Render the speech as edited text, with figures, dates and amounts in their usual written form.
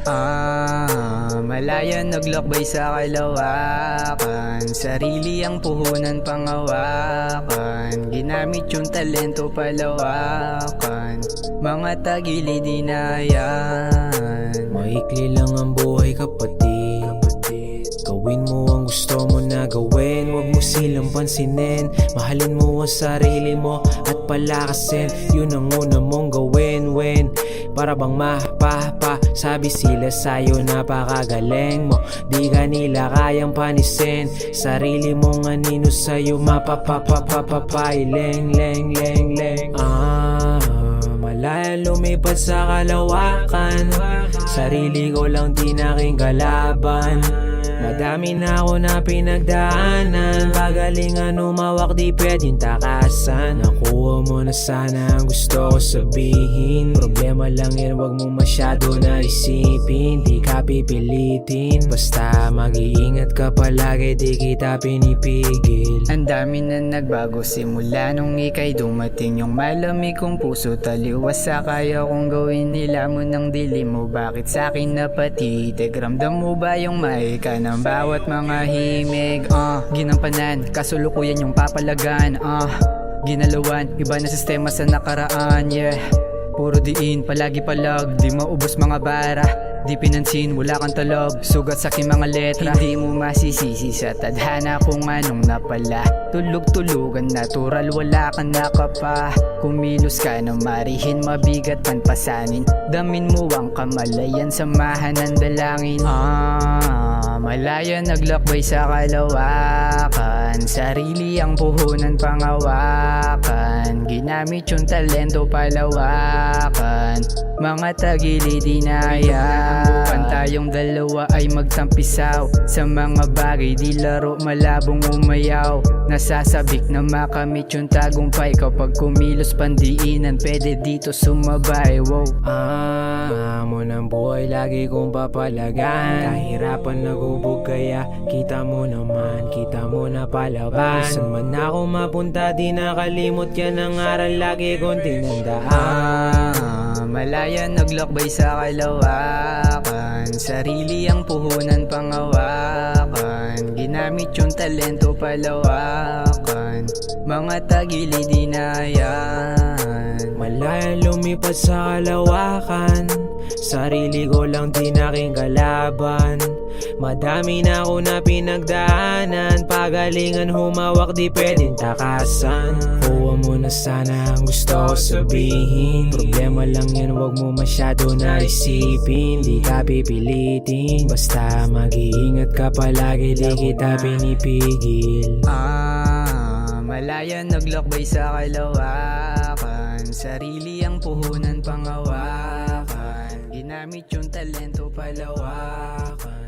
Malaya naglakbay sa kalawakan, sarili ang puhunan pangawakan, ginamit yung talento palawakan, mga tagili dinayan. Maikli lang ang buhay kapatid, gawin mo ang gusto mo na gawin, huwag mo silang pansinin. Mahalin mo ang sarili mo at palakasin, yun ang una mong gawin. Para bang sabi sila sa'yo napakagaling mo, di ka nila kayang panisin. Sarili mong anino sa'yo mapapapapapailing. Malaya lumipad sa kalawakan, sarili ko lang di naking kalaban. Madami na ako na pinagdaanan, pagalingan umawak di pwedeng takasan. Nakuha mo na sana ang gusto ko sabihin, problema lang yan wag mo masyado na isipin. Di ka pipilitin, basta mag-iingat ka palagi, di kita pinipigil. Ang dami na nagbago simula nung ika'y dumating, yung malamig kong puso taliwas sa kaya kong gawin. Nila mo ng dilim mo, bakit sa'kin napatitig? Ramdam mo ba yung maika ng bawat mga himig? Ginampanan, kasulukuyan yung papalagan. Ginalawan, iba na sistema sa nakaraan. Puro diin, palagi palag, di maubos mga bara. Di pinansin, wala kang talog, sugat sa aking mga letra. Hindi mo masisisi sa tadhana kung anong napala. Tulog-tulugan, natural, wala kang nakapa. Kumilos ka na marihin, mabigat panpasanin. Damin mo ang kamalayan, samahan ng dalangin. Malaya naglakbay sa kalawakan, sarili ang puhunan pangawakan, ginamit yung talento palawakan, mga tagili dinayan. Tayong dalawa ay magtampisaw sa mga bagay di laro, malabong umayaw. Nasasabik na makamit yung tagumpay kapag kumilos pandiinan, pwede dito sumabay. Mo ng buhay lagi kong papalagan, kahirapan nagubog kaya kita mo naman, kita mo na palaban. Saan man ako mapunta di nakalimot, yan ang aral lagi kong tinandaan. Malaya naglakbay sa kalawakan, sarili ang puhunan pangawakan, ginamit yung talento palawakan, mga tagili dinayan. Malaya lumipad sa kalawakan, sarili ko lang di naking kalaban. Madami na ako na pinagdaanan, pagalingan humawak di pwedeng takasan. Kuha mo na sana ang gusto ko sabihin, problema lang yan wag mo masyado na isipin. Di ka pipilitin, basta mag-iingat ka palagi, di kita pinipigil. Malaya naglakbay sa kalawakan, sarili ang puhunan pangawakan, ginamit yung talento palawakan.